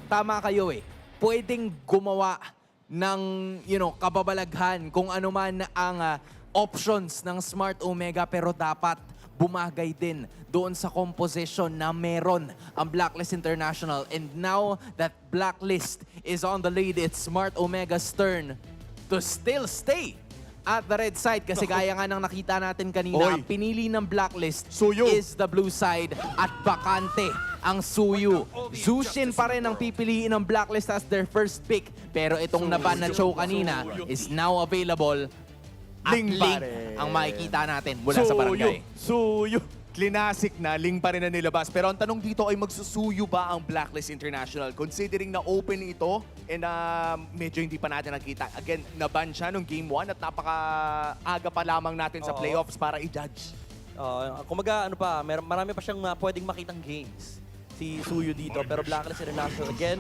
tama kayo eh. Pwedeng gumawa ng, kababalaghan kung ano man ang options ng Smart Omega, pero dapat bumagay din doon sa composition na meron ang Blacklist International. And now that Blacklist is on the lead, it's Smart Omega's turn to still stay at the red side. Kasi gaya nga ng nakita natin kanina, ang pinili ng Blacklist Suyu is the blue side at bakante ang Suyu. Zushin pa rin ang pipiliin ng Blacklist as their first pick. Pero itong naban na Cho kanina is now available. At Ling pa Ling rin. ang makikita natin mula sa barangay. Suyo. Classic na, Ling pa rin na nilabas. Pero ang tanong dito ay magsusuyo ba ang Blacklist International? Considering na open ito and medyo hindi pa natin nakita. Again, naban siya nung Game 1 at napaka-aga pa lamang natin sa playoffs para i-judge. Kumaga, marami pa siyang pwedeng makitang games si Suyu dito. Pero Blacklist International, again,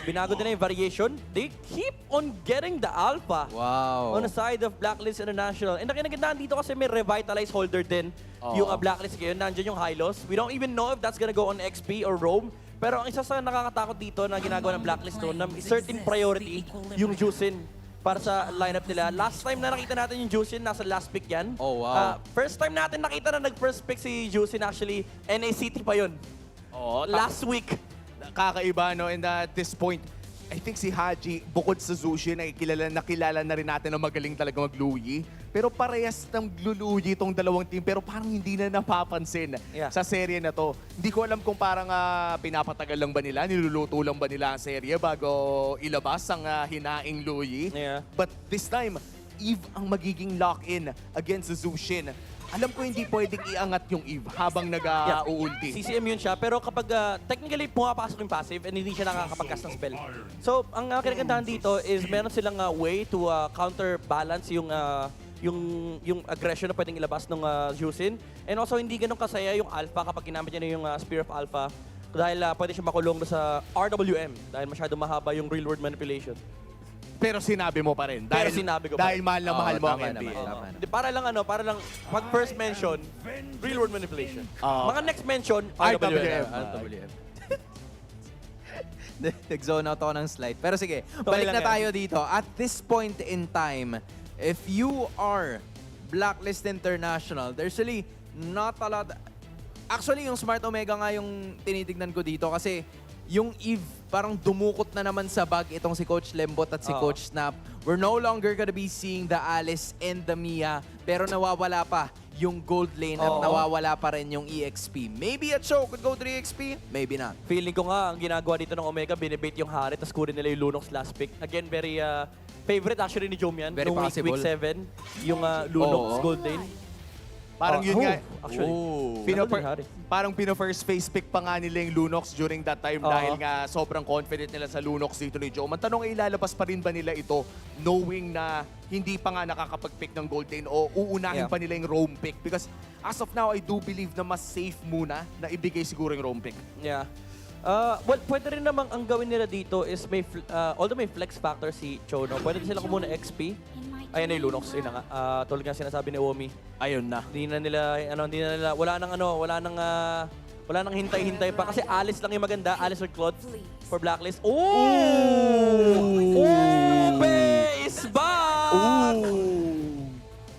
binago din na yung variation. They keep on getting the alpha on the side of Blacklist International. And nakinagandaan dito kasi may revitalize holder din yung Blacklist ngayon. Nandiyan yung Hylos. We don't even know if that's gonna go on XP or Roam. Pero ang isa sa nakakatakot dito na ginagawa ng Blacklist na certain priority yung Jusin para sa lineup nila. Last time na nakita natin yung Jusin, nasa last pick yan. Oh, wow. First time natin nakita na nag-first pick si Jusin, actually, NACT pa yun. Last week. Kakaiba, no? And at this point, I think si Haji, bukod sa Zushin, ay nakilala na rin natin na magaling talaga mag-Luyi. Pero parehas ng Luyi itong dalawang team, pero parang hindi na napapansin sa serye na to. Hindi ko alam kung parang pinapatagal lang ba nila, niluluto lang ba nila ang serye bago ilabas ang hinaing Luyi. But this time, Eve ang magiging lock-in against the Zushin. Alam ko hindi pwedeng iangat yung Eve habang nag-uulti. CCM yun siya, pero kapag technically pumapasok yung passive and hindi siya nakakapag-cast ng spell. So, ang kinagandahan dito is meron silang way to counterbalance yung aggression na pwedeng ilabas ng Jusin. And also, hindi ganun kasaya yung Alpha kapag ginamit niya na yung Spear of Alpha. Dahil pwede siya makulong sa RWM dahil masyado mahaba yung real world manipulation. Pero sinabi mo pa rin. Pero sinabi ko pa Dahil mahal na mahal mo ang NBA. Para lang pag first mention, real world manipulation. Mga next mention, RWM. Nag-zone out ako ng slide. Pero sige, balik na tayo dito. At this point in time, if you are Blacklist International, there's really not a lot. Actually, yung Smart Omega nga yung tinitignan ko dito kasi yung Eve, parang dumukot na naman sa bag itong si Coach Lembot at si Coach Snap. We're no longer gonna be seeing the Alice and the Mia, pero nawawala pa yung gold lane at nawawala pa rin yung EXP. Maybe a Cho could go to EXP, maybe not. Feeling ko nga, ang ginagawa dito ng Omega, binibait yung Hari, tapos kunin nila yung Lunox last pick. Again, very favorite actually ni Jomian. Very nung possible. Week 7, yung Lunox gold lane. Parang yun nga. Actually, parang pino-first face pick pa nga nila yung Lunox during that time dahil nga sobrang confident nila sa Lunox dito ni Joe. Ang tanong ay ilalabas pa rin ba nila ito knowing na hindi pa nga nakakapag-pick ng gold lane o uunahin pa nila yung roam pick? Because as of now, I do believe na mas safe muna na ibigay siguro yung roam pick. Yeah. Well, pwede rin namang ang gawin nila dito is although may flex factor si Chono, pwede sila kumuna XP. Ayan na yung Lunox, yun na nga. Tulad nga sinasabi ni Omi. Ayun na. Hindi na nila, wala nang hintay-hintay pa. Kasi Alice lang yung maganda, Alice or Claude for Blacklist. Ube is back!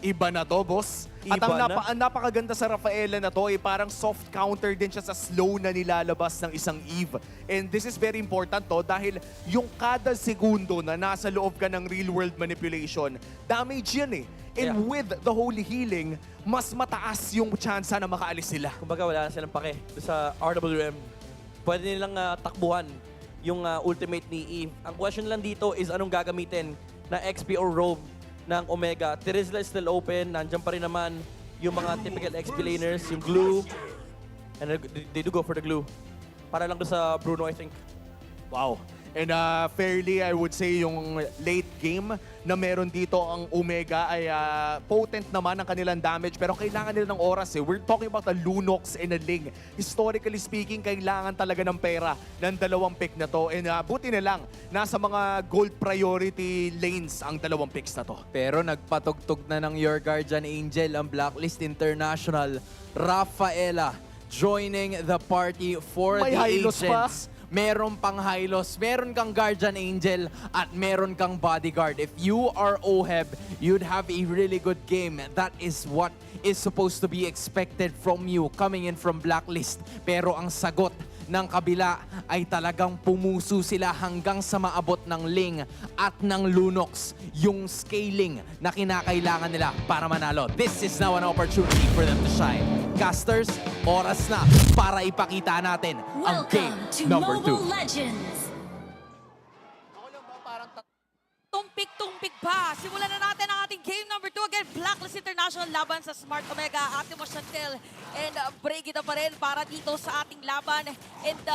Iba na to, boss. At ang napakaganda sa Rafaela na to, parang soft counter din siya sa slow na nilalabas ng isang Eve. And this is very important to dahil yung kada segundo na nasa loob ka ng real world manipulation, damage yan eh. And with the Holy Healing, mas mataas yung chance na makaalis sila. Kumbaga wala na silang pake sa RWM. Pwede nilang takbuhan yung ultimate ni Eve. Ang question lang dito is anong gagamitin na XP or Roam ng Omega. Terizla is still open. Nandiyan pa rin naman yung mga typical XP laners, yung glue. And they do go for the glue. Para lang doon sa Bruno, I think. Wow. And fairly, I would say yung late game na meron dito ang Omega ay potent naman ang kanilang damage pero kailangan nila ng oras eh. We're talking about a Lunox and a Ling. Historically speaking, kailangan talaga ng pera ng dalawang pick na to. And buti na lang, nasa mga gold priority lanes ang dalawang picks na to. Pero nagpatugtog na ng Your Guardian Angel ang Blacklist International. Rafaela joining the party for May the Hylos agents. meron pang Hylos, meron kang Guardian Angel, at meron kang Bodyguard. If you are OHEB, you'd have a really good game. That is what is supposed to be expected from you coming in from Blacklist. Pero ang sagot ng kabila ay talagang pumuso sila hanggang sa maabot ng Ling at ng Lunox, yung scaling na kinakailangan nila para manalo. This is now an opportunity for them to shine. Casters, oras na para ipakita natin ang game Welcome to number 2. Mobile Legends. Tumpik-tumpik pa. Simulan na natin ang ating game number 2. Again, Blacklist International laban sa Smart Omega, Atimo Chantel, and Brigida pa rin para dito sa ating laban. And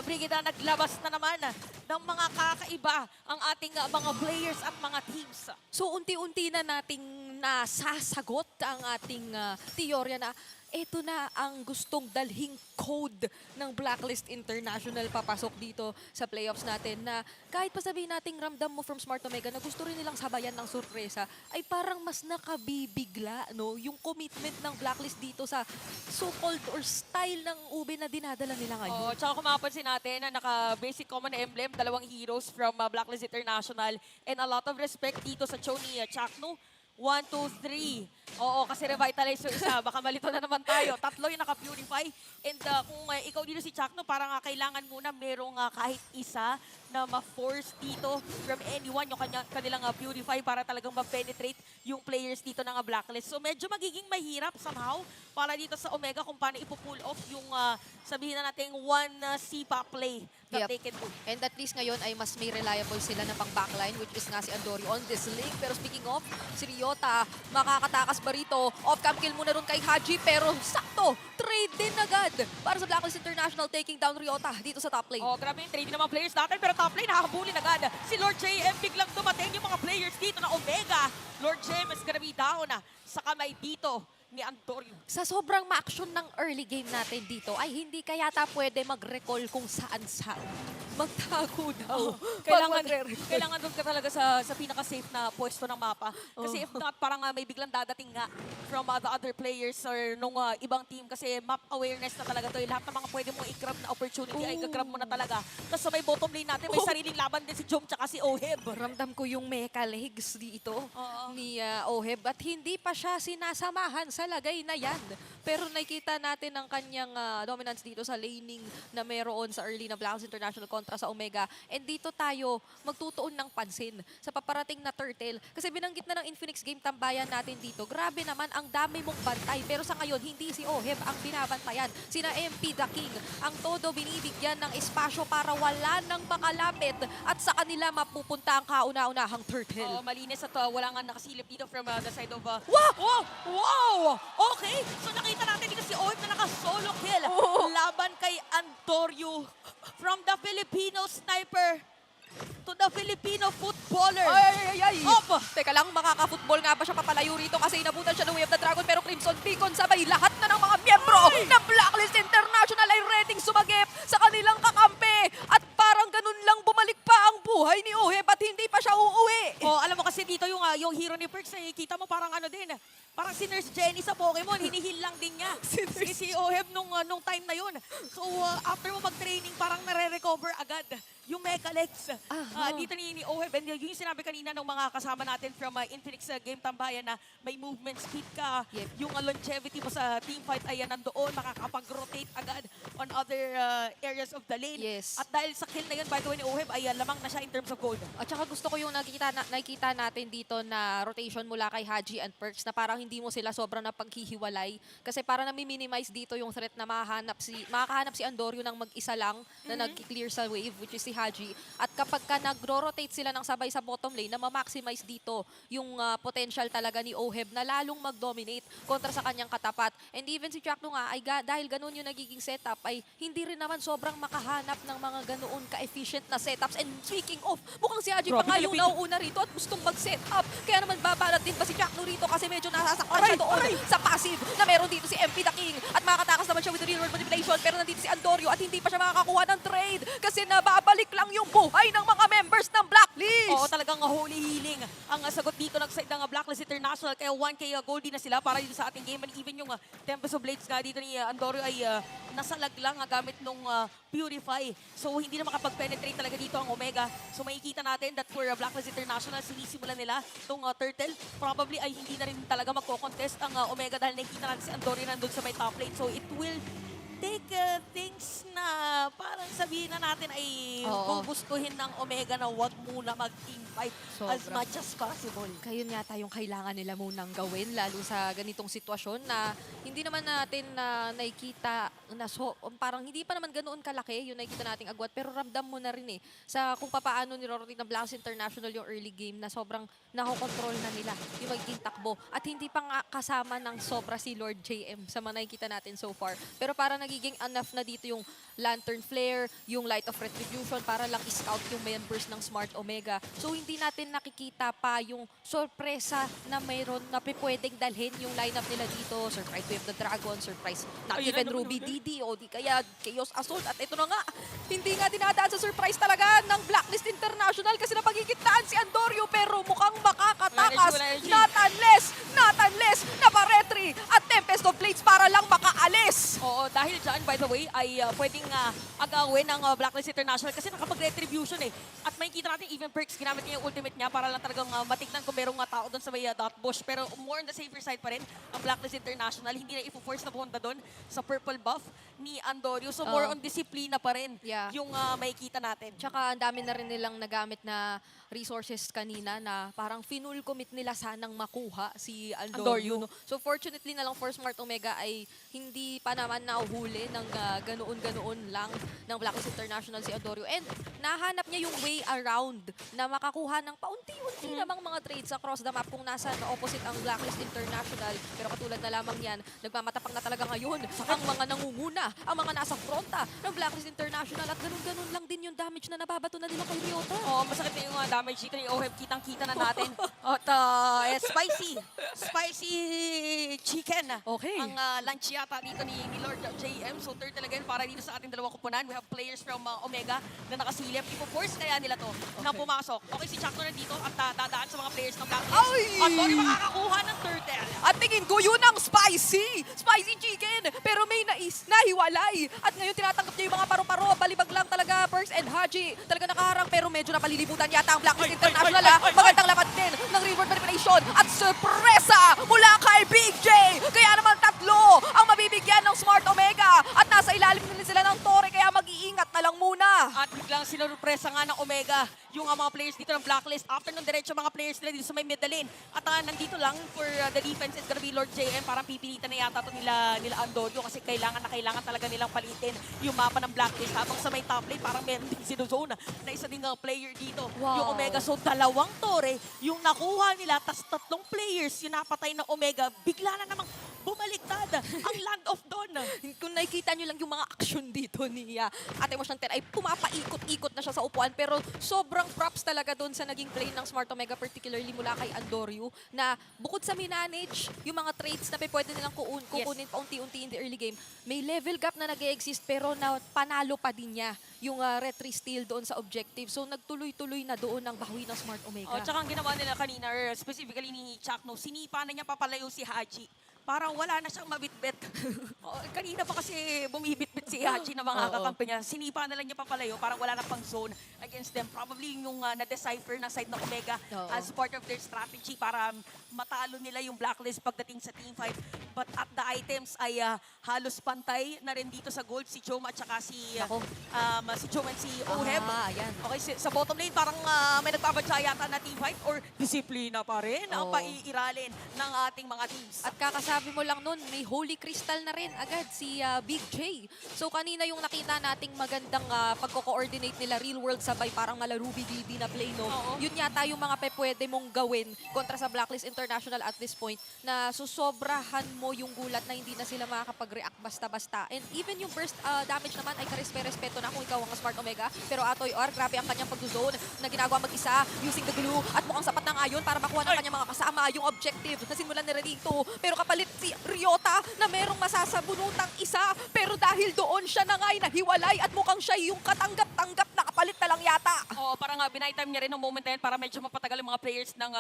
Brigida naglabas na naman ng mga kakaiba ang ating mga players at mga teams. So unti-unti na nating nasasagot ang ating teorya na ito na ang gustong dalhing code ng Blacklist International papasok dito sa playoffs natin, na kahit pa sabihin nating ramdam mo from Smart Omega na gusto rin nilang sabayan ng sorpresa, ay parang mas nakabibigla, no, yung commitment ng Blacklist dito sa so-called or style ng ube na dinadala nila ngayon. Oh, tsaka kung mapapansin natin na naka-basic common emblem, dalawang heroes from Blacklist International, and a lot of respect dito sa show ni Chakno. 1, 2, 3. Oo, kasi revitalize yung isa. Baka malito na naman tayo. Tatlo yung naka-purify. And kung ikaw dito si Chakno, parang kailangan muna merong kahit isa na ma-force dito from anyone yung kanilang purify para talagang ma-penetrate yung players dito ng Blacklist. So medyo magiging mahirap somehow para dito sa Omega kung paano ipo-pull off yung sabihin na natin one CPA play that Yep. they can do. And at least ngayon ay mas may reliable sila na pang backline, which is nga si Andorio on this link. Pero speaking of, si Ryota, makakatakas ba rito? Off-cam kill muna ron kay Haji, pero sakto, trade din agad para sa Blacklist International, taking down Ryota dito sa top lane. Oh, grabe yung trading ng mga players natin, pero top lane nakakabulin agad. Si Lord JM biglang dumating yung mga players dito na Omega. Lord JM is gonna be down sa kamay dito ni Andorio. Sa sobrang ma-action ng early game natin dito, ay hindi kaya yata pwede mag-recall kung saan-saan. Magtago daw. Kailangan doon ka talaga sa pinaka-safe na pwesto ng mapa. Kasi if not, parang may biglang dadating nga from the other players or nung ibang team. Kasi map awareness na talaga to. Lahat ng mga pwede mong i-grab na opportunity ay gagrab mo na talaga. Tapos sa may bottom lane natin, may sariling laban din si Jom tsaka si Oheb. Ramdam ko yung mecha legs dito Oo. ni Oheb, at hindi pa siya sinasamahan sa lagay na yan. Pero nakikita natin ang kanyang dominance dito sa laning na meron sa early na Blacklist International kontra sa Omega. And dito tayo magtutuon ng pansin sa paparating na turtle. Kasi binanggit na ng Infinix Game tambayan natin dito. Grabe naman ang dami mong bantay. Pero sa ngayon, hindi si Oheb ang binabantayan. Sina MP The King ang todo binibigyan ng espasyo para wala nang makalapit at sa kanila mapupunta ang kauna-unahang turtle. Oo, malinis at wala nga nakasilip dito from the side of... Wow! Wow! Wow! Okay, so nakita natin dito si Oheb na naka-solo kill. Laban kay Andorio from the Filipino sniper to the Filipino footballer. Ay! Op! Teka lang, makaka-football nga ba siya papalayo rito kasi inabutan siya ng Way of the Dragon, pero Crimson Beacon sabay lahat na ng mga miyembro ng Blacklist International ay readyng sumagip sa kanilang kakampi. At parang ganun lang bumalik pa ang buhay ni Oheb at hindi pa siya uuwi. Oh, alam mo kasi dito yung hero ni Perks, kita mo parang ano din. Parang si Nurse Jenny sa Pokemon, hinihil lang din niya. Si Oheb nung time na yun. So after mo mag-training, parang nare-recover agad yung Mecha Legs. Dito ni Oheb, and yung sinabi kanina ng mga kasama natin from Infinix Game Tambayan na may movement speed ka, Yep. yung longevity mo sa teamfight ay nandoon, makakapag-rotate agad on other areas of the lane. Yes. At dahil sa kill na yun, by the way, ni Oheb ay lamang na siya in terms of gold. At saka gusto ko yung nakikita natin dito na rotation mula kay Haji and Perks, na parang hindi mo sila sobrang napaghihiwalay. Kasi para nami-minimize dito yung threat na makakahanap si Andorio ng mag-isa lang na nag-clear sa wave, which is si Haji. At kapag ka nagro-rotate sila ng sabay sa bottom lane, na ma-maximize dito yung potential talaga ni Oheb na lalong mag-dominate kontra sa kanyang katapat. And even si Chakno nga, ay dahil ganun yung nagiging setup, ay hindi rin naman sobrang makahanap ng mga ganoon ka-efficient na setups. And speaking of, mukhang si Haji pa nga yung nauuna rito at gustong mag-setup. Kaya naman babalat din ba si Chakno rito kasi medyo nasasaktan siya doon sa passive na meron dito si MP The King. At makakatakas naman siya with real world manipulation, pero nandito si Andorio at hindi pa siya makakakuha ng trade kasi nababalik lang yung buhay ng mga members ng Blacklist. Oo, talagang holy healing ang sagot dito ng side ng Blacklist International. Kaya 1K goldie na sila para dito sa ating game. And even yung Tempest of Blades nga dito ni Andorio ay nasalag lang gamit nung Purify. So hindi na makapag-penetrate talaga dito ang Omega. So makikita natin that for Blacklist International, sinisimulan nila itong Turtle. Probably ay hindi na rin talaga magko-contest ang Omega dahil nakikita natin si Andorio nandun sa may top lane. So it will take things na parang sabihin na natin ay gugustuhin ng Omega na wag muna mag-team fight as Sobra. much as possible. Kayun yata yung kailangan nila munang gawin, lalo sa ganitong sitwasyon na hindi naman natin na nakikita na parang hindi pa naman ganoon kalaki yung nakikita nating agwat, pero ramdam mo na rin sa kung paano nirorotate ng Blacklist International yung early game na sobrang nakokontrol na nila yung magiging takbo. At hindi pa nga kasama ng sobra si Lord JM sa mga nakikita natin so far. Pero para nagiging enough na dito yung Lantern Flare, yung Light of Retribution para lang i-scout yung members ng Smart Omega. So hindi natin nakikita pa yung sorpresa na mayroon na pwedeng dalhin yung lineup nila dito. Surprise Wave the Dragon, surprise not Ayun even na, Ruby DD o di kaya Chaos Assault. At ito na nga, hindi nga dinadaan sa surprise talaga ng Blacklist International kasi napagigitnaan si Andorio pero mukhang makakatakas. Wala energy. Not unless na Baretri at Tempest of Blades para lang makaalis. Oo, dahil dyan, by the way, ay pwedeng agawin ng Blacklist International kasi nakapag-retribution At makikita natin even Perks, ginamit niya yung ultimate niya para lang talagang matignan kung merong tao doon sa may dot bush. Pero more on the safer side pa rin, ang Blacklist International, hindi na i-force na pumunta doon sa purple buff ni Andorio. So more on disiplina pa rin Yeah. yung makikita natin. Tsaka ang dami na rin nilang nagamit na resources kanina na parang finul commit nila sanang makuha si Andorio. No? So fortunately na lang for Smart Omega ay hindi pa naman nauhuli ng ganoon-ganoon lang ng Blacklist International si Andorio. And nahanap niya yung way around na makakuha ng paunti-unti namang mga trades across the map kung nasa opposite ang Blacklist International. Pero katulad na lamang yan, nagmamatapang na talaga ngayon ang mga nangunguna, ang mga nasa fronta ng Blacklist International at ganun-ganun lang din yung damage na nababato na nila kay Ryota. Oo, masakit na yung damage dito ni OHEB. Kitang-kita na natin. At spicy chicken. Okay. Ang lunch yata dito ni Lord JM. So turtle again para dito sa ating dalawang kupunan. We have players from Omega na nakasilip. Ipo-force kaya nila to na pumasok. Okay, si Chakno na dito at dadaan sa mga players ng Blacklist. Ay! At Tori makakakuha ng turtle. At tingin ko yun ang spicy chicken. Pero may nahiwalay. At ngayon tinatanggap niya yung mga paro-paro. Balibag lang talaga Perks and Haji. Talaga nakaharang pero medyo napalilibutan yata ang Blacklist International. Magandang lapat din ng reward manipulation at sorpresa mula kay Big J. Kaya naman tatlo ang mabibigyan ng Smart Omega. At nasa ilalim nila sila ng Torre kaya mag-iingat na lang muna. At biglang sinurpresa nga ng Omega yung mga players dito ng Blacklist. After nung diretso mga players nila dito sa may middle lane. At nandito lang for the defense is gonna be Lord JM. Parang pipilitan na yata ito nila Andorio kasi kailangan talaga nilang palitin yung mapa ng Blacklist. Habang sa may top lane parang meron din sinuzone na isa ding player dito. Wow. Yung Omega. So dalawang tore yung nakuha nila. Tas tatlong players yung napatay ng Omega. Bigla na namang bumaliktad ang Land of Dawn. Kung nakikita nyo lang yung mga action dito ni Ate Mosh ng Ten ay pumapaikot-ikot na siya sa upuan pero sobrang props talaga doon sa naging play ng Smart Omega particularly mula kay Andorio na bukod sa minanage yung mga trades na pwede nilang kukunin paunti-unti in the early game, may level gap na nag-exist pero na panalo pa din niya yung retry steal doon sa objective. So nagtuloy-tuloy na doon ang bawi ng Smart Omega. Oh, tsaka ang ginawa nila kanina, or specifically ni Chakno, sinipa na niya papalayo si Haji. Parang wala na siyang mabitbit. Kanina pa kasi bumibitbit si Haji na mga kakampi niya. Sinipa na lang niya papalayo, parang wala na pang zone against them. Probably yung na-decipher na side ng Omega as part of their strategy para matalo nila yung Blacklist pagdating sa team fight. But at the items ay halos pantay na rin dito sa gold si Jom at saka si Jom and si OHEB. Ayan. Okay, sa bottom lane parang may nagpabadya yata na team fight or disiplina pa rin ang paiiralin ng ating mga teams. At kakasabi mo lang nun, may Holy Crystal na rin agad si Big J. So kanina yung nakita nating magandang pagko-coordinate nila real world sabay parang mala Ruby DD na play, no? Yun yata yung mga pwede mong gawin kontra sa Blacklist International at this point na susobrahan mo yung gulat na hindi na sila makakapag-react basta-basta. And even yung burst damage naman ay karespe-respeto na kung ikaw ang Smart Omega. Pero Atoy Or, grabe ang kanyang pag-zone na ginagawa mag-isa using the glue at mukhang sapat na ngayon para makuha ng kanyang mga kasama yung objective na simulan nila dito. Pero kapalit si Ryota na merong masasabunutang isa pero dahil doon siya na nga'y nahiwalay at mukhang siya yung katanggap-tanggap na kapalit na lang yata ata. Oo, parang binind time niya rin ng moment na yun para medyo mapatagal yung mga players ng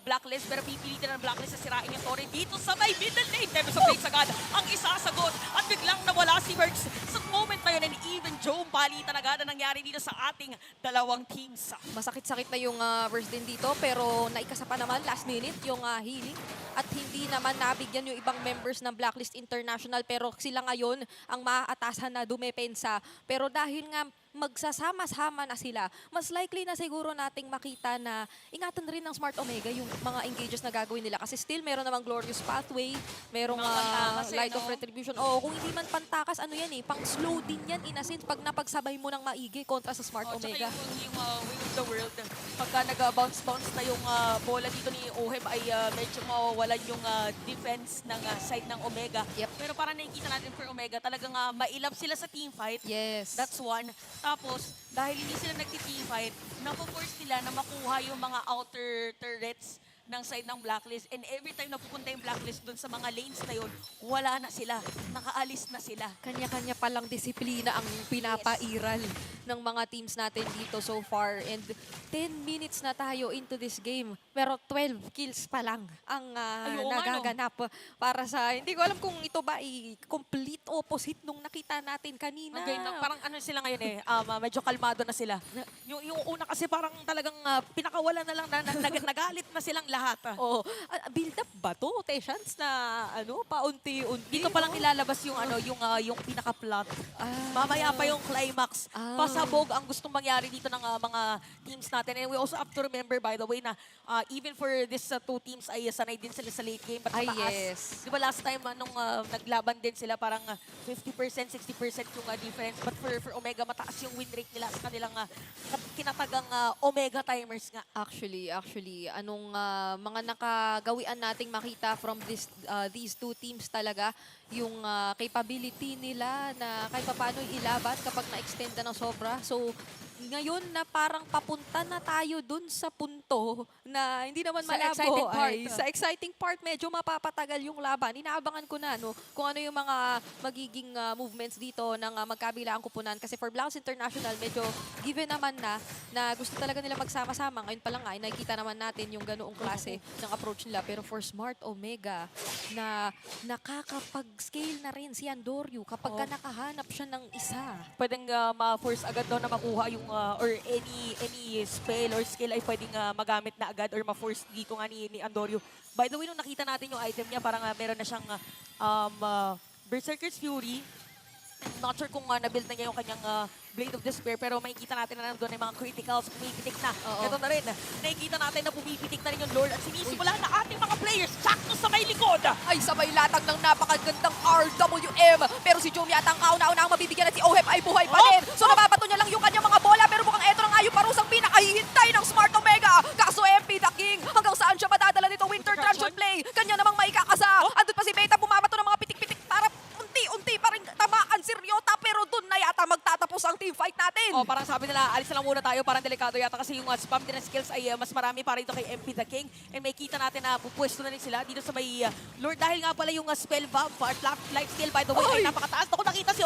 Blacklist. Pero pipilitin ng Blacklist na sirain yung Torre dito sa may middle lane. Debs of Fates agad ang isasagot. At biglang nawala si Mercs sa moment na yun. And even Joe, palitan agad ang nangyari dito sa ating dalawang teams. Masakit-sakit na yung verse din dito, pero naikasa pa naman last minute yung healing. At hindi naman nabigyan yung ibang members ng Blacklist International, pero sila ngayon ang maaatasan na dumepensa. Pero dahil nga magsasama-sama na sila, mas likely na siguro nating makita na ingatan rin ng Smart Omega yung mga engages na gagawin nila. Kasi still, meron namang Glorious Pathway, merong Mga pantakas Light of no? Retribution. Oo, kung hindi man pantakas, ano yan eh, pang slow din yan in a sense pag napagsabay mo ng maigi kontra sa Smart Omega. Tsaka yung Will of the World, pagka nag-bounce-bounce na yung bola dito ni Oheb ay medyo mawawalan yung defense ng side ng Omega. Yep. Pero parang nakikita natin for Omega, talagang mailap sila sa teamfight. Yes. That's one. Tapos, dahil hindi sila nagti-teamfight, napo-force nila na makuha yung mga outer turrets ng side ng Blacklist. And every time napupunta yung Blacklist doon sa mga lanes na yun, wala na sila. Nakaalis na sila. Kanya-kanya palang disiplina ang pinapairal ng mga teams natin dito so far. And 10 minutes na tayo into this game. Pero 12 kills pa lang ang Ay, oo nga, no? nagaganap para sa... Hindi ko alam kung ito ba ay complete opposite nung nakita natin kanina. Parang ano sila ngayon eh, medyo kalmado na sila. Yung una kasi parang talagang pinakawala na lang nagalit na silang lahat. Oh, build up ba to? Teshans na ano, paunti-unti. Dito pa lang ilalabas yung yung pinaka-plot. Mamaya pa yung climax. Pasabog ang gustong mangyari dito ng mga teams natin. And we also have to remember, by the way, na even for this two teams ay sanay din sila sa late game. But Ay, mataas. yes. Di ba last time nung naglaban din sila parang 50%, 60% yung difference. But for Omega, mataas yung win rate nila sa kanilang kinatagang Omega timers nga. Actually, anong mga nakagawian nating makita from these two teams talaga, yung capability nila na kahit paano ilaban kapag na-extend na ng sobra. So, ngayon na parang papunta na tayo dun sa punto na hindi naman Sa malabo exciting part. ay sa exciting part medyo mapapatagal yung laban. Inaabangan ko na kung ano yung mga magiging movements dito ng magkabilaang kupunan kasi for Blacks International medyo given naman na gusto talaga nila magsama-sama. Ngayon pa lang nga ay nakikita naman natin yung ganoong klase ng approach nila, pero for Smart Omega na nakakapag-scale na rin si Andorio kapag ka nakahanap siya ng isa. Pwedeng ma-force agad daw na makuha yung or any spell or skill ay pwedeng magamit na agad or ma-force dito nga ni Andorio. By the way, nung nakita natin yung item niya, parang meron na siyang Berserker's Fury. Not sure kung na-build na niya yung kanyang Blade of Despair, pero makikita natin na nandun yung mga criticals, pumipitik na. Oo. Ito na rin, nakikita natin na pumipitik na rin yung Lord at sinisimulan na ating mga players sakto sa may likod. Ay, sabay latag ng napakagandang RWM. Pero si Jomi at ang kauna-una ang mabibigyan at si Oheb ay buhay pa din. So nababato niya lang yung kanyang mga bola, pero mukhang eto na nga yung parusang pinakahihintay ng Smart Omega. Kaso MP the King, hanggang saan siya madadala nito? Winter Transition Play. Kanya namang maikakasa. Andun pa si Beta, bumabato ng mga pitik-pitik para unti-unti pa rin tamaan si Ryota, pero dun na yata magtatapos ang teamfight natin. Oh, parang sabi nila, alis na lang muna tayo, parang delikado yata kasi yung spam din ng skills ay mas marami para dito kay MP the King. And may kita natin na pupwesto na rin sila dito sa may Lord dahil nga pala yung spell bomb for life steal by the way ay napakataas. Naku, nakita si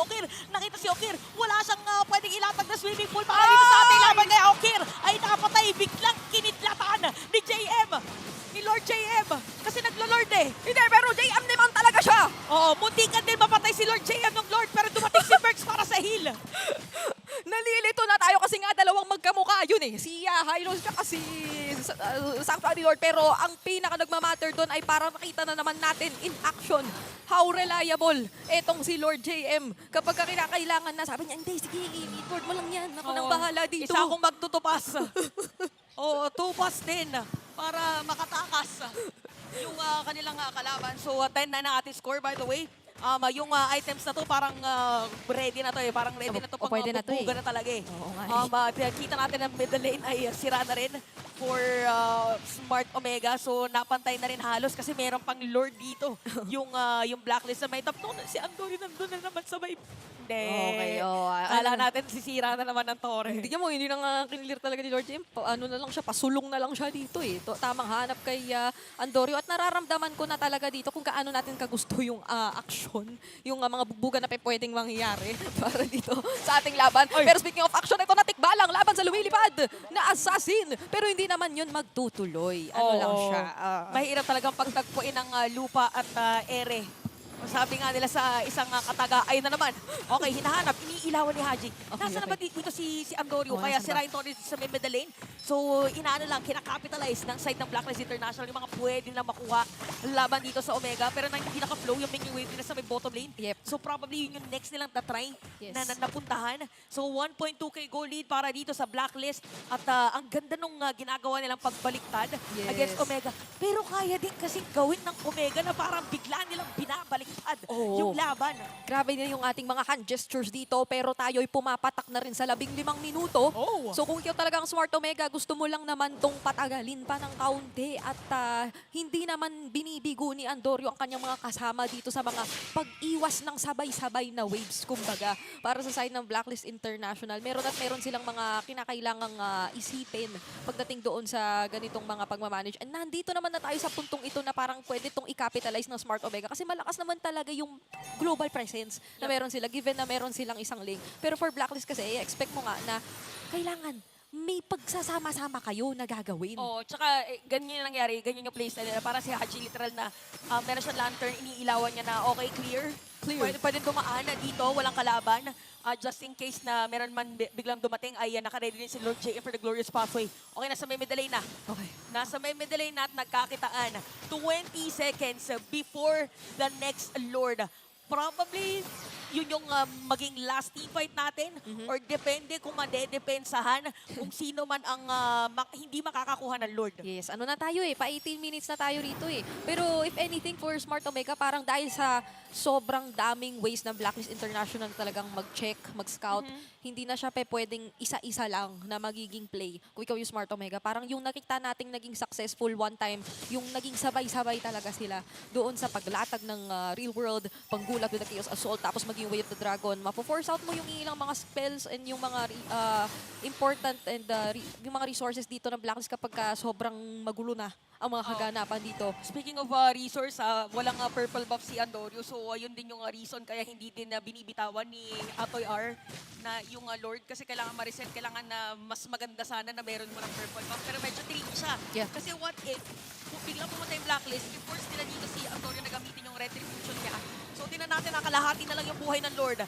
Okir. Wala siyang pwedeng ilatag na swimming pool para dito sa ating laban kay Okir. Ay nakapatay, biglang kinitlatan ni JM. Ni Lord JM. Kasi naglo-Lord eh. Hindi, pero JM naman talaga siya. Oo, muntikan din mapatay si Lord JM ng Lord pero dumating si Mercs para sa heal. Nalilito na tayo kasi nga dalawang magkamukha yun eh. Si Hylos at si Sanctuary Lord. Pero ang pinaka nagmamatter doon ay para makita na naman natin in action how reliable etong si Lord JM. Kapag kinakailangan na, sabi niya, hindi, sige, Lord mo lang yan. Ako nang bahala dito. Isa akong magtutupas. Oo, tupas din para makatakas yung kanilang kalaban. So, 10 na ang ating score by the way. Yung items na to parang ready na to eh. Parang ready na to pang pwede na to bubuga na talaga eh. Oo nga Kita natin ang middle lane ay sira na rin for Smart Omega. So napantay na rin halos kasi meron pang Lord dito. yung Blacklist na may top. Si Andorio nandun na naman sa may... Hindi. Okay, Kala natin sisira na naman ang Torre. Hindi mo, hindi na kinilir talaga ni Lord JM. Ano na lang siya, pasulong na lang siya dito eh. Tamang hanap kay Andorio. At nararamdaman ko na talaga dito kung kaano natin kagusto yung action, yung mga bugbugan na pwedeng mangyayari para dito sa ating laban. Pero speaking of action, ito natikba lang laban sa lumilipad agad na assassin. Pero hindi naman yun magtutuloy. Ano lang Oo. siya. Mahirap talagang pagtagpuin ng lupa at ere. Sabi nga nila sa isang kataga, ayun na naman. Okay, hinahanap, iniilawan ni Haji. Nasaan na ba dito si Andorio? Kaya nasaan ba? sirain to rin sa may middle lane. So, inaano lang, kinakapitalize ng side ng Blacklist International yung mga pwede na makuha laban dito sa Omega. Pero nang hindi naka-flow yung minion wave nila sa may bottom lane. Yep. So, probably yun yung next nilang na-try Yes. na napuntahan. So, 1.2k goal lead para dito sa Blacklist. At ang ganda nung ginagawa nilang pagbaliktad Yes. against Omega. Pero kaya din kasi gawin ng Omega na parang bigla nilang binabaliktad Oo. yung laban. Grabe na yung ating mga hand gestures dito, pero tayo'y pumapatak na rin sa 15 minuto. Oh. So kung ikaw talagang Smart Omega, gusto mo lang naman tong patagalin pa ng kaunti at hindi naman binibigo ni Andorio ang kanyang mga kasama dito sa mga pag-iwas ng sabay-sabay na waves, kumbaga. Para sa side ng Blacklist International, meron silang mga kinakailangang isipin pagdating doon sa ganitong mga pagmamanage. And nandito naman na tayo sa puntong ito na parang pwede tong i-capitalize ng Smart Omega kasi malakas naman talaga yung global presence na meron sila, given na meron silang isang link. Pero for Blacklist kasi, expect mo nga na kailangan may pagsasama-sama kayo na gagawin. Oh, tsaka ganyan yung nangyari, ganyan yung playstyle nila. Para si Haji literal na meron siyang lantern, iniilawan niya na okay, clear. Pwede dumaan na dito, walang kalaban. Just in case na meron man biglang dumating, ay naka-ready din si Lord JM for the glorious pathway. Okay, nasa may middle lane na. Okay. Nasa may middle lane na at nagkakitaan. 20 seconds before the next Lord. Probably, yun yung maging last team fight natin or depende kung madedepensahan kung sino man ang hindi makakakuha ng Lord. Yes, ano na tayo pa 18 minutes na tayo rito Pero if anything for Smart Omega, parang dahil sa sobrang daming ways ng Blacklist International talagang mag-check, mag-scout, hindi na siya pwedeng isa-isa lang na magiging play. Kung ikaw yung Smart Omega, parang yung nakita nating naging successful one time, yung naging sabay-sabay talaga sila doon sa paglatag ng real world, panggulat with the Chaos Assault, tapos maging Way of the Dragon. Mapo-force out mo yung ilang mga spells and yung mga important and yung mga resources dito ng Blacklist kapag sobrang magulo na ang mga kaganapan dito. Speaking of resource, walang purple buff si Andorio. So, yun din yung reason kaya hindi din binibitawan ni Atoy R na yung Lord. Kasi kailangan ma-reset, kailangan na mas maganda sana na meron mo ng purple buff. Pero medyo tricky siya. Yeah. Kasi what if, kung biglang pumunta yung Blacklist, i-force nila dito si Andorio na gamitin yung retribution niya. So, tingnan natin, nakalahati na lang yung buhay ng Lord.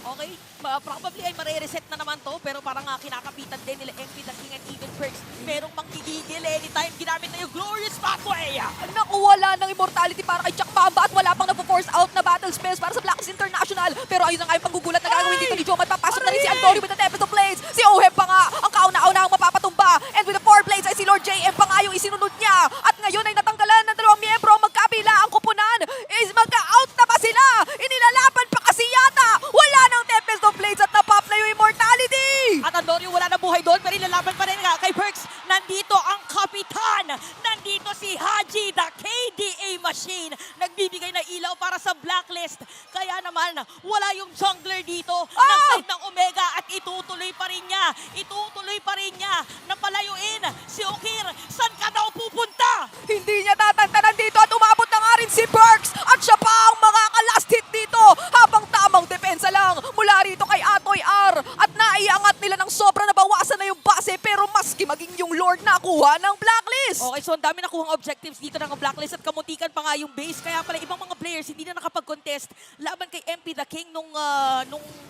Okay? Probably ay mare-reset na naman to, pero parang kinakapitan din nila MP, the King, and even Perks. Merong manggigigil anytime ginamit na yung Glorious Pathway! Naku, wala ng immortality para kay Chuck Bamba at wala pang napo-force out na battle spells para sa Blacklist International. Pero ayun na nga yung panggugulat na gagawin dito ni Joman. Papasok na rin si Andorio with the Tempest of Blades. Si Oheb pa nga ang kauna-una ang mapapatumba. And with the 4 blades ay si Lord JM pa nga yung isinunod niya. At ngayon ay natanggalan ng dalawang miyembro. Magkabila ang kupunan. Is magka-out na ba sila? Inilalaban pa kasi yata. Wala ng Tempest of Blades at napop na yung immortality. At Andorio wala na buhay doon, pero ilalaban pa rin nga kay Perks. Nandito ang kapitan. Nandito si Haji, the KDA machine. Nagbibigay na ilaw para sa Blacklist. Kaya naman, wala yung jungler dito ng side ng Omega at itutuloy pa rin niya. Itutuloy pa rin niya na palayuin si Okir. Saan ka daw pupunta? Hindi niya tatantanan dito at umabot na nga rin si Perks. At siya pa ang makaka-last hit dito. Habang tamang depensa lang mula rito kay Atoy R. At naiangat nila ng sobra na bawasan na yung base. Pero maski maging yung Lord nakuha ng Blacklist. Okay, so ang dami nakuhang objectives dito ng Blacklist at kamuntikan pa nga yung base. Kaya pala ibang mga players hindi na nakapag-contest laban kay MP the King nung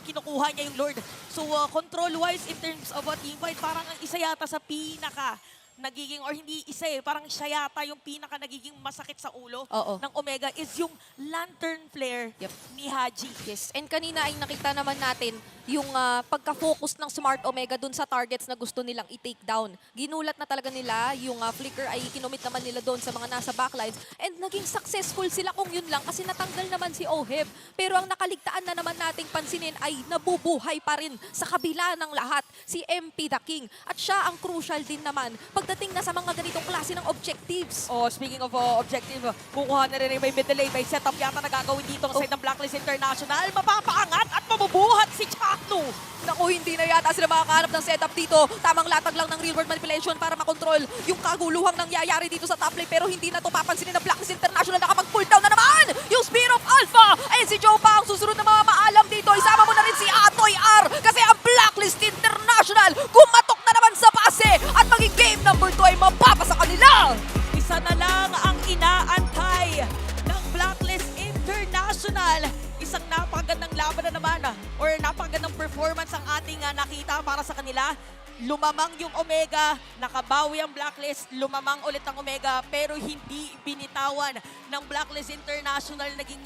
kinukuha niya yung Lord. So control-wise in terms of team fight, parang ang isa yata sa pinaka nagiging, or hindi isa parang siya yata yung pinaka nagiging masakit sa ulo Oo. ng Omega is yung lantern flare Yep. ni Haji. Yes, and kanina ay nakita naman natin yung pagka-focus ng Smart Omega dun sa targets na gusto nilang i-take down. Ginulat na talaga nila, yung flicker ay kinumit naman nila doon sa mga nasa backlines and naging successful sila kung yun lang kasi natanggal naman si Oheb. Pero ang nakaligtaan na naman nating pansinin ay nabubuhay pa rin sa kabila ng lahat si MP the King. At siya ang crucial din naman pagdating na sa mga ganitong klase ng objectives. Oh, speaking of objective, kukuha na rin may middle lane. May setup yata na gagawin dito sa side ng Blacklist International. Mapapaangat at mabubuhat si Chakno. Naku, hindi na yata sila makakahanap ng setup dito. Tamang latag lang ng real world manipulation para makontrol yung kaguluhang nangyayari dito sa top lane. Pero hindi na to papansinin ng Blacklist International. Nakapag-pull down na naman yung Spear of Alpha. Ayun si Joe pa ang susunod na mga maalam dito. Isama mo na rin si Atoy R. Kasi ang Blacklist International kumatok na naman sa base. ating nakita para sa kanila. Lumamang yung Omega, nakabawi ang Blacklist, lumamang ulit ang Omega, pero hindi binitawan ng Blacklist International naging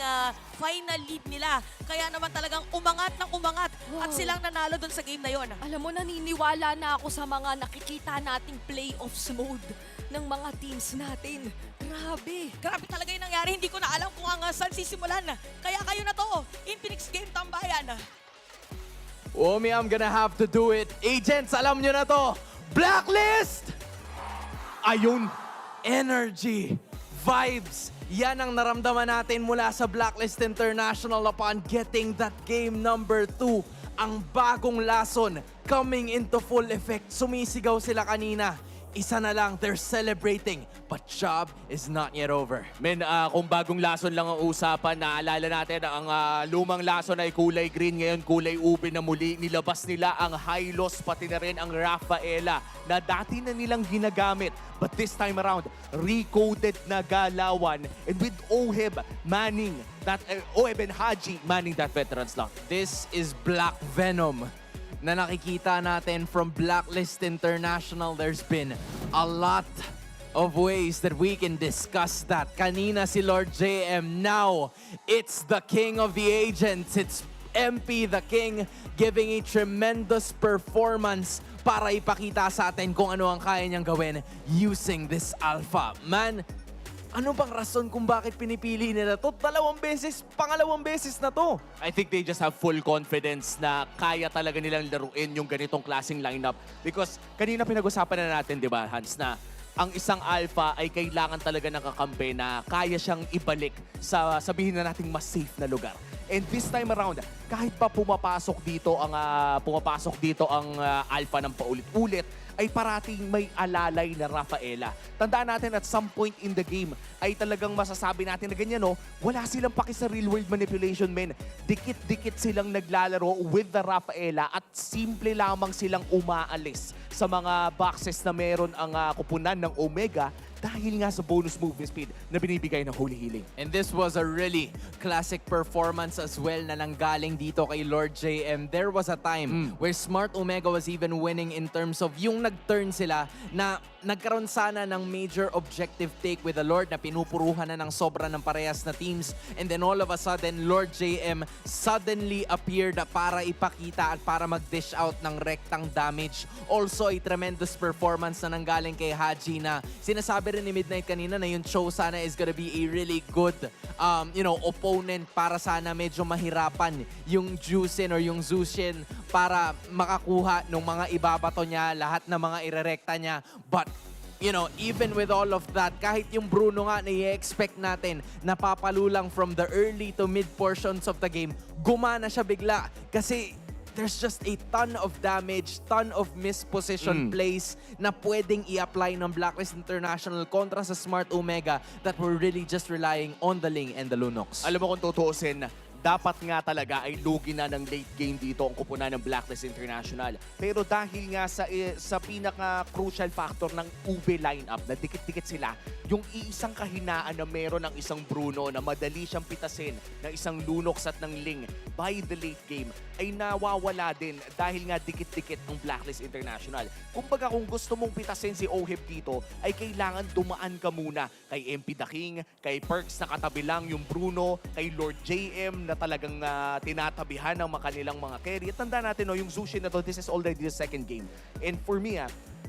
final lead nila. Kaya naman talagang umangat ng umangat at silang nanalo dun sa game na yon. Alam mo, naniniwala na ako sa mga nakikita nating playoffs mode ng mga teams natin. Grabe. Grabe talaga yung nangyari, hindi ko na alam kung saan sisimulan. Kaya kayo na to, Infinix Game Tambayan. Omi, I'm gonna have to do it. Agents, alam nyo na to. Blacklist! Ayun! Energy, vibes. Yan ang naramdaman natin mula sa Blacklist International upon getting that game number 2. Ang bagong lason coming into full effect. Sumisigaw sila kanina. Isa na lang, they're celebrating. But job is not yet over. Men, kung bagong lason lang ang usapan, naalala natin ang lumang lason ay kulay green, ngayon kulay ube na muli. Nilabas nila ang Hylos, pati na rin ang Rafaela na dati na nilang ginagamit. But this time around, recoded na galawan. And with Oheb manning that, Oheb and Haji manning that veteran slot. This is Black Venom na nakikita natin from Blacklist International. There's been a lot of ways that we can discuss that. Kanina si Lord JM, now it's the king of the agents. It's MP the King giving a tremendous performance para ipakita sa atin kung ano ang kaya niyang gawin using this alpha. Man, ano bang rason kung bakit pinipili nila to? Pangalawang beses na to. I think they just have full confidence na kaya talaga nilang laruin yung ganitong klaseng lineup. Because kanina pinag-usapan na natin, di ba, Hans, na ang isang alpha ay kailangan talaga ng kakampi na kaya siyang ibalik sa sabihin na nating mas safe na lugar. And this time around, kahit pa pumapasok dito ang alpha ng paulit-ulit, ay parating may alalay na Rafaela. Tandaan natin at some point in the game ay talagang masasabi natin na ganyan, no? Wala silang paki sa real world manipulation, men. Dikit-dikit silang naglalaro with the Rafaela at simple lamang silang umaalis sa mga boxes na meron ang kupunan ng Omega dahil nga sa bonus movement speed na binibigay ng Holy Healing. And this was a really classic performance as well na nanggaling dito kay Lord JM. There was a time where Smart Omega was even winning in terms of yung nag-turn sila na nagkaroon sana ng major objective take with the Lord na pinupuruhan na ng sobra ng parehas na teams. And then all of a sudden, Lord JM suddenly appeared para ipakita at para mag-dish out ng rectang damage. Also, a tremendous performance na nanggaling kay Haji na sinasabi rin ni Midnight kanina na yung Cho sana is gonna be a really good opponent para sana medyo mahirapan yung Jusin or yung Zushin para makakuha ng mga ibabato niya, lahat ng mga irerekta niya. But even with all of that, kahit yung Bruno nga na i-expect natin napapalulang from the early to mid portions of the game, gumana siya bigla kasi there's just a ton of damage, ton of misposition plays na pwedeng i-apply ng Blacklist International kontra sa Smart Omega that were really just relying on the Ling and the Lunox. Alam mo kung tutuusin, dapat nga talaga ay lugi na ng late game dito ang kupunan ng Blacklist International. Pero dahil nga sa pinaka-crucial factor ng UB lineup na dikit-dikit sila, yung iisang kahinaan na meron ng isang Bruno na madali siyang pitasin ng isang Lunox at ng Ling by the late game ay nawawala din dahil nga dikit-dikit ang Blacklist International. Kumbaga kung gusto mong pitasin si Oheb dito, ay kailangan dumaan ka muna kay MP The King, kay Perks na katabi lang yung Bruno, kay Lord JM na talagang tinatabihan ng kanilang mga carry. At tanda natin, yung Zushin na to, this is already the second game. And for me,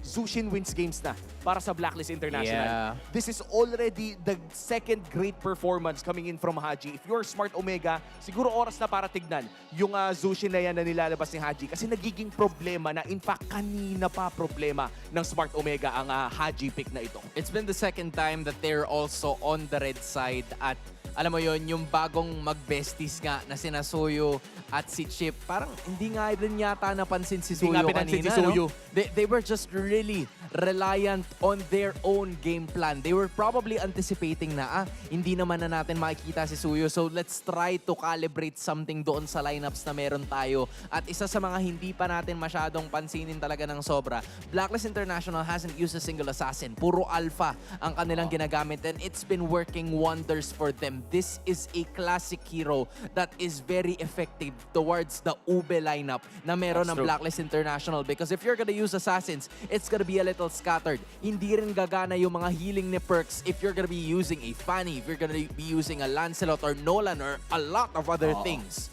Zushin wins games na para sa Blacklist International. Yeah. This is already the second great performance coming in from Haji. If you're Smart Omega, siguro oras na para tignan yung Zushin na yan na nilalabas ni Haji kasi nagiging problema na in fact kanina pa problema ng Smart Omega ang Haji pick na ito. It's been the second time that they're also on the red side at alam mo yon yung bagong mag-besties nga na sina Suyo at si Chip, parang hindi nga rin yata napansin si Suyo Hindi nga pinansin kanina. si Suyo. No? They were just really reliant on their own game plan. They were probably anticipating na, hindi naman na natin makikita si Suyo. So let's try to calibrate something doon sa lineups na meron tayo. At isa sa mga hindi pa natin masyadong pansinin talaga ng sobra, Blacklist International hasn't used a single assassin. Puro alpha ang kanilang ginagamit and it's been working wonders for them. this is a classic hero that is very effective towards the Ube lineup na meron That's ng true. Blacklist International. Because if you're gonna use assassins, it's gonna be a little scattered. Hindi rin gagana yung mga healing ni Perks if you're gonna be using a Fanny, if you're gonna be using a Lancelot or Nolan or a lot of other things.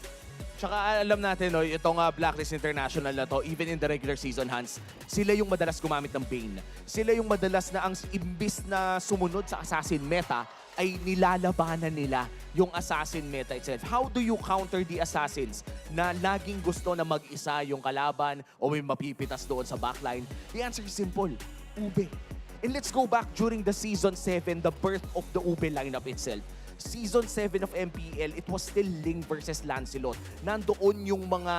Tsaka alam natin, no, itong Blacklist International na to, even in the regular season, Hans, sila yung madalas gumamit ng Bane. Sila yung madalas na ang imbis na sumunod sa Assassin meta, ay nilalabanan nila yung Assassin meta itself. How do you counter the Assassins na laging gusto na mag-isa yung kalaban o may mapipitas doon sa backline? The answer is simple, Ube. And let's go back during the Season 7, the birth of the Ube lineup itself. Season 7 of MPL, it was still Ling versus Lancelot. Nandoon yung mga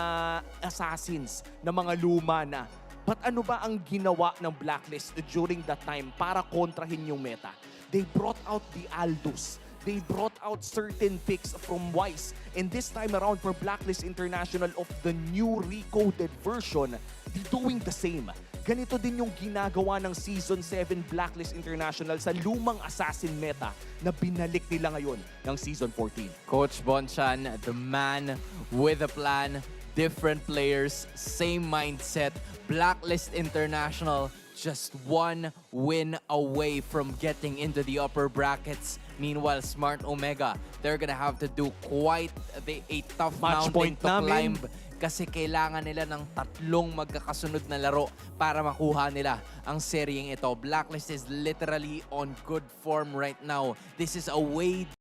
assassins na mga luma na. But ano ba ang ginawa ng Blacklist during that time para kontrahin yung meta? They brought out the Aldous. They brought out certain picks from Wise. And this time around for Blacklist International of the new recoded version, they're doing the same. Ganito din yung ginagawa ng Season 7 Blacklist International sa lumang assassin meta na binalik nila ngayon ng Season 14. Coach Bonchan, the man with a plan, different players, same mindset. Blacklist International just one win away from getting into the upper brackets. Meanwhile, Smart Omega, they're gonna have to do quite a tough Match mountain point to namin. climb kasi kailangan nila ng 3 magkakasunod na laro para makuha nila ang seryeng ito. Blacklist is literally on good form right now. This is a way